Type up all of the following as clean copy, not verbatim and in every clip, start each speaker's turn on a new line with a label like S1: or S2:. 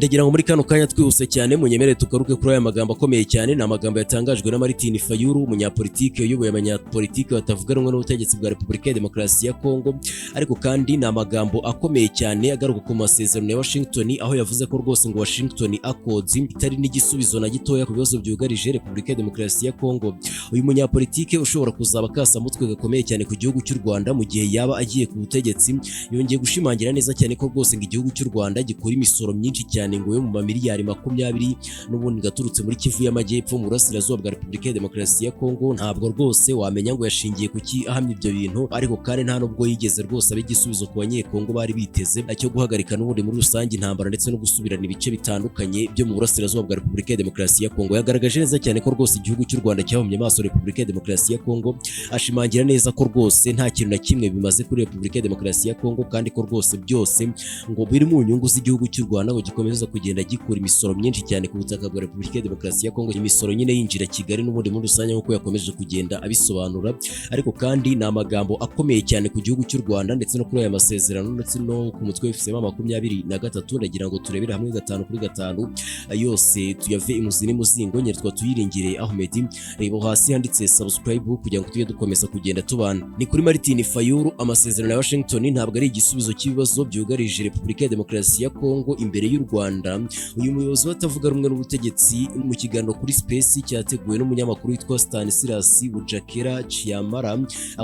S1: Ndagira ngo muri kano kanya twihuse cyane munyemere tugaruke kuri aya magambo akomeye cyane. Ni amagambo yatangajwe na Martin Fayulu, umunyapolitike uyoboye abanyapolitike batavuga rumwe n'ubutegetsi bwa Repubulika ya Demokarasi ya Kongo. Ariko kandi ni amagambo akomeye cyane agaruka ku masezerano ya Washington, aho yavuze ko rwose ngo Washington Accords itari n'igisubizo na gitoya ku bibazo byugarije Repubulika ya Demokarasi ya Kongo. Uyu munyapolitike ushobora kuzaba kasamutwe gakomeye cyane ku gihugu cy'u Rwanda mu gihe yaba agiye ku butegetsi, yongeye gushimangira neza cyane ko rwose ngo igihugu cy'u Rwanda gikora imisoro myinshi cyane ngo yo mu mamiliyari 20 n'ubundi gaturutse muri Kivu y'Amajyepfo mu burasirazuba bwa Repubulika ya Demokarasi ya Kongo. Ntabwo rwose wamenya ngo yashingiye ku ki ahamya ibyo bintu, ariko kandi nta nubwo yigeze rwose abe igisubizo ku banyekongo bari biteze cyo guhagarika n'ubundi muri rusange intambara ndetse no gusubirana ibice bitandukanye byo mu burasirazuba bwa Repubulika ya Demokarasi ya Kongo. Yagaragaje neza cyane ko rwose igihugu cy'u Rwanda cyahomye amaso Repubulika ya Demokarasi ya Kongo, ashimangira neza ko rwose nta kintu na kimwe bimaze kuri Repubulika ya Demokarasi ya Kongo, kandi ko rwose byose ngo biri mu nyungu z'igihugu cy'u Rwanda ngo gikomeza kugenda gikura imisoro myinshi cyane ku butaka bwa Repubulika ya Demokarasi ya Kongo. Imisoro nyine yinjira Kigali n'ubundi muri rusange nk'uko yakomeje kugenda abisobanura. Ariko kandi ni amagambo akomeye cyane ku gihugu cy'u Rwanda ndetse no kuri aya masezerano ndetse no ku mutwe w'ifisema 23. Ndagira ngo turebere hamwe 5 kuri 5 yose tuyave imuzi n'imuzingo. Nyertwa tuyiringire Ahmed, reba hasi handitse subscribe kugira ngo tujye dukomeza kugenda tubana. Ni kuri Martin Fayulu, amasezerano ya Washington ntabwo ari igisubizo cy'ibibazo byugarije Repubulika ya Demokarasi ya Kongo imbere y'u Rwanda. Uyu muyobozi batavuga rumwe n'ubutegetsi mu kiganiro kuri Space cyateguwe n'umunyamakuru witwa Stanislas Bujakera Chiamara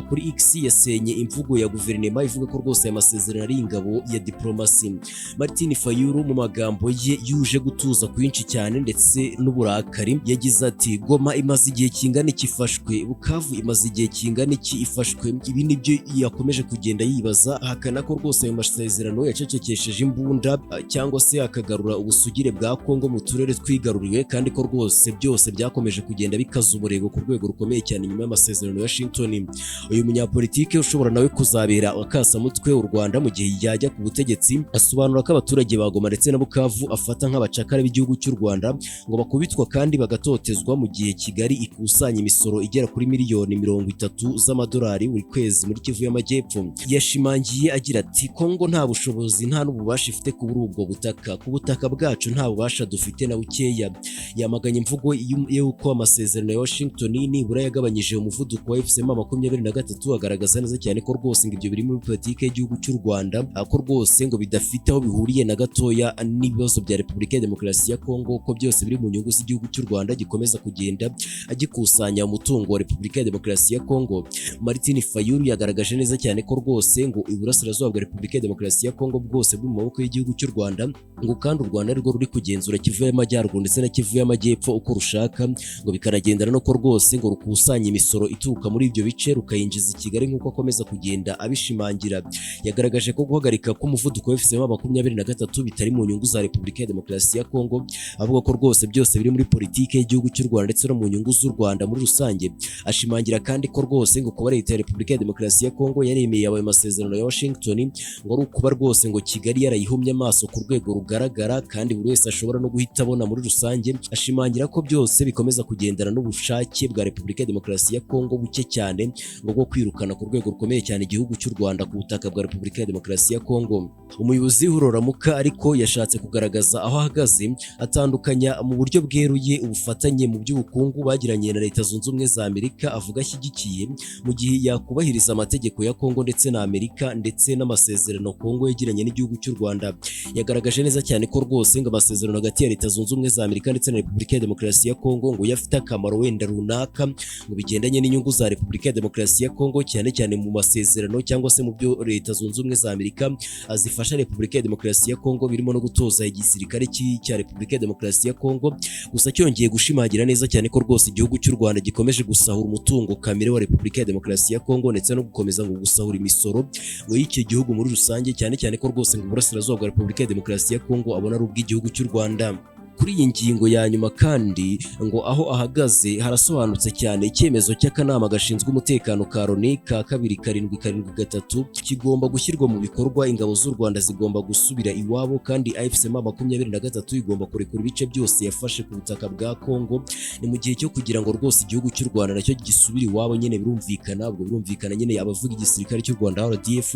S1: kuri X yasenye imvugo ya guverinoma ivuga ko rwose aya masezerano ari ingabo ya diplomasi. Martin Fayulu mu magambo ye yuje gutuza kwinshi cyane ndetse n'uburakari, yagize ati Goma imaze igihe kingana iki ifashwe, Bukavu imaze igihe kingana iki ifashwe. Ibi nibyo yakomeje kugenda yibaza, ahakana ko rwose ayo masezerano yacecekesheje imbunda cyangwa se akagarura ubusugire bwa Kongo mu turere twigaruriwe, kandi ko rwose byose byakomeje kugenda bikaza uburego ku rwego rukomeye cyane nyuma y'amasezerano ya Washington. Uyu munyapolitike ushobora nawe kuzabera akasamutwe u Rwanda mu gihe yajya ku butegetsi, asobanura ko abaturage ba Goma ndetse na Bukavu afata nk'abacakara b'igihugu cy'u Rwanda ngo bakubitwa kandi bagatotezwa mu gihe Kigali ikusanya imisoro igera kuri miliyoni 30 z'amadolari buri kwezi muri Kivu y'Amajyepfo. Yashimangiye agira ati Kongo nta bushobozi nta n'ububasha ifite kuri ubwo butaka, ku butaka bwacu nta bubasha dufite na bukeya. Yamaganye imvugo y'uko amasezerano ya Washington nibura yagabanyije umuvuduko wa FCM 23, agaragaza neza cyane ko rwose ngo ibyo biri muri politiki y'igihugu cy'u Rwanda, ko rwose ngo bidafite aho bihuriye na gatoya n'ibibazo bya Repubulika ya Demokarasi ya Kongo, ko byose biri mu nyungu z'igihugu cy'u Rwanda gikomeza kugenda agikusanya umutungo wa Repubulika ya Demokarasi ya Kongo. Martin Fayulu yagaragaje neza cyane ko rwose ngo iburasirazuba bwa Repubulika ya Demokarasi ya Kongo bwose buri mu maboko y'igihugu cy'u Rwanda, ngo kandi u Rwanda rwo ruri kugenzura Kivu y'Amajyaruguru ndetse na Kivu y'Amajyepfo uko rushaka, ngo bikanagendana no ko rwose ngo rukusanya imisoro ituruka muri ibyo bice rukayinjiza i Kigali nk'uko akomeza kugenda abishimangira. Yagaragaje ko guhagarika k'umuvuduko wa FCM 23 bitari mu nyungu za Repubulika ya Demokarasi ya Kongo, avuga ko rwose byose biri muri politiki y'igihugu cy'u Rwanda ndetse no mu nyungu z'u Rwanda muri rusange. Ashimangira kandi ko rwose ngo kuba leta ya Repubulika ya Demokarasi ya Kongo yaremeye ayo masezerano ya Washington ngo ari ukuba rwose ngo Kigali yarayihumye amaso ku rwego rugaragara kandi buri wese ashobora no guhita abona muri rusange. Ashimangira ko byose bikomeza kugendana n'ubushake bwa Repubulika ya Demokarasi ya Kongo buke cyane ngo bwo kwirukana ku rwego rukomeye cyane igihugu cy'u Rwanda ku butaka bwa Repubulika ya Demokarasi ya Kongo. Umuyobozi w'Uroramuka ariko yashatse kugaragaza aho ahagaze, atandukanya mu buryo bweruye ubufatanye mu by'ubukungu bagiranye na Leta Zunze Ubumwe za Amerika, avuga ashyigikiye mu gihe yakubahiriza amategeko ya Kongo ndetse na Amerika ndetse n'amasezerano Kongo yagiranye n'igihugu cy'u Rwanda. Yagaragaje neza cyane ko rwose ngo amasezerano hagati ya Leta Zunze Ubumwe za Amerika ndetse na Repubulika ya Demokarasi ya Kongo ngo yafite akamaro wenda runaka mu bigendanye n'inyungu za Repubulika ya Demokarasi ya Kongo, cyane cyane mu masezerano cyangwa se mu byo Leta Zunze Ubumwe za Amerika azifasha Repubulika ya Demokarasi ya Kongo, birimo no gutoza igisirikare cya Repubulika ya Demokarasi ya Kongo. Gusa cyongeye gushimangira neza cyane ko rwose igihugu cy'u Rwanda gikomeje gusahura umutungo kamere wa Repubulika ya Demokarasi ya Kongo ndetse no gukomeza ngo gusahura imisoro ngo y'iki gihugu muri rusange, cyane cyane ko rwose ngo uburasirazuba bwa Repubulika ya Demokarasi ya Kongo abona ari ubw'igihugu cy'u Rwanda. Kuri iyi ngingo ya nyuma kandi ngo aho ahagaze harasobanutse cyane. Icyemezo cy'akanama gashinzwe umutekano ka Loni ka 2773 kigomba gushyirwa mu bikorwa. Ingabo z'u Rwanda zigomba gusubira iwabo kandi AFC-M23 igomba kurekura ibice byose yafashe ku butaka bwa Kongo. Ni mu gihe cyo kugira ngo rwose igihugu cy'u Rwanda nacyo gisubire iwabo. Nyine birumvikana nyine abavuga igisirikare cy'u Rwanda RDF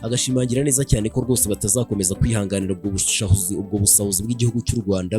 S1: agashimangira neza cyane ko rwose batazakomeza kwihanganira ubwo busahuzi bw'igihugu cy'u Rwanda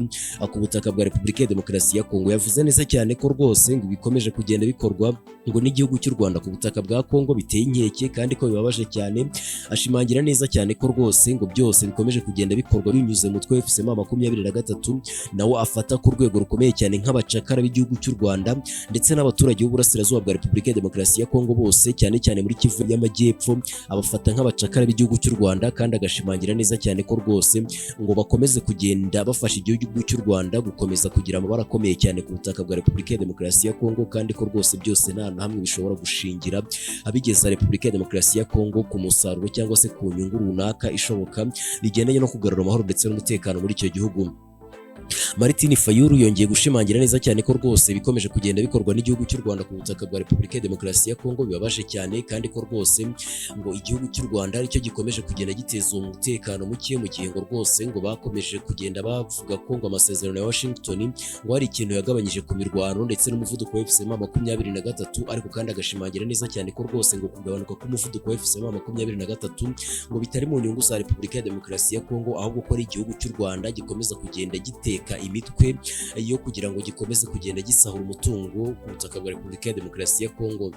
S1: ku butaka bwa Repubulika ya Demokarasi ya Kongo. Yavuze neza cyane ko rwose ngo bikomeje kugenda bikorwa ngo n'igihugu cy'u Rwanda ku butaka bwa Kongo biteye inkeke kandi ko bibabaje cyane. Ashimangira neza cyane ko rwose ngo byose bikomeje kugenda bikorwa binyuze mu mutwe FCM23 nawo afata ku rwego rukomeye cyane nk'abacakara b'igihugu cy'u Rwanda ndetse n'abaturage b'uburasirazuba bwa Repubulika ya Demokarasi ya Kongo bose, cyane cyane muri Kivu y'Amajyepfo, abafata nk'abacakara b'igihugu cy'u Rwanda. Kandi agashimangira neza cyane ko rwose ngo bakomeze kugenda bafasha igihugu cy'u Rwanda gukomeza kugira amabara akomeye cyane ku butaka bwa Repubulika ya Demokarasi ya Kongo, kandi ko rwose byose nta na hamwe bishobora gushingira abigeza Repubulika ya Demokarasi ya Kongo ku musaruro cyangwa se ku nyungu runaka ishoboka bigendanye no kugarura amahoro ndetse n'umutekano muri icyo gihugu. Martin Fayulu yongeye gushimangira neza cyane ko rwose bikomeje kugenda bikorwa n'igihugu cy'u Rwanda ku butaka bwa Repubulika ya Demokarasi ya Kongo bibabaje cyane, kandi ko rwose ngo igihugu cy'u Rwanda aricyo gikomeje kugenda giteza umutekano muke, mu gihe ngo rwose ngo bakomeje kugenda bavuga ko ngo amasezerano ya Washington ngo hari ikintu yagabanyije ku mirwano ndetse n'umuvuduko wa FCM23, ariko kandi agashimangira neza cyane ko rwose ngo kugabanuka k'umuvuduko wa FCM23 ngo bitari mu nyungu za Repubulika ya Demokarasi ya Kongo, ahubwo ko ari igihugu cy'u Rwanda gikomeza kugenda giteka imitwe yo kugira ngo gikomeze kugenda gisahura umutungo ku butaka bwa Repubulika ya Demokarasi ya Kongo.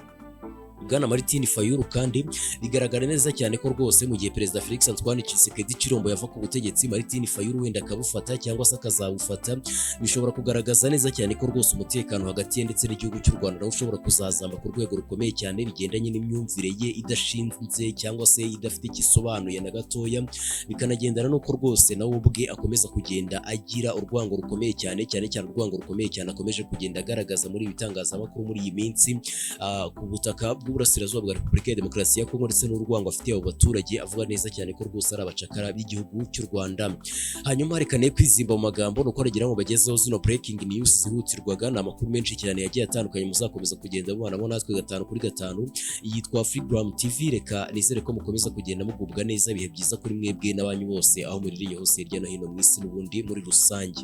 S1: Bwana Martin Fayulu kandi bigaragara neza cyane ko rwose mu gihe Perezida Felix Antoine Tshisekedi Chilombo yava ku butegetsi, Martin Fayulu wenda akabufata cyangwa se akazabufata, bishobora kugaragaza neza cyane ko rwose umutekano hagati ye ndetse n'igihugu cy'u Rwanda nawe ushobora kuzazamba ku rwego rukomeye cyane bigendanye n'imyumvire ye idashinze cyangwa se idafite igisobanuye na gatoya, bikanagendana n'uko rwose nawe ubwe akomeza kugenda agira urwango rukomeye cyane urwango rukomeye cyane akomeje kugenda agaragaza muri ibitangazamakuru muri iyi minsi ku butaka bw'uburasirazuba bwa Repubulika ya Demokarasi ya Kongo ndetse n'urwango afitiye abo baturage, avuga neza cyane ko rwose ari abacakara b'igihugu cy'u Rwanda. Hanyuma rekane kwizimba mu magambo nuko aragira ngo bagezeho zino breaking news zihutirwaga. Ni amakuru menshi cyane yagiye atandukanye muzakomeza kugenda mubonamo natwe 5 kuri 5. Yitwa Freedom TV. Reka nizere ko mukomeza kugenda mugubwa neza, ibihe byiza kuri mwebwe n'abanyu bose aho muri hose hirya no hino mu isi n'ubundi muri rusange.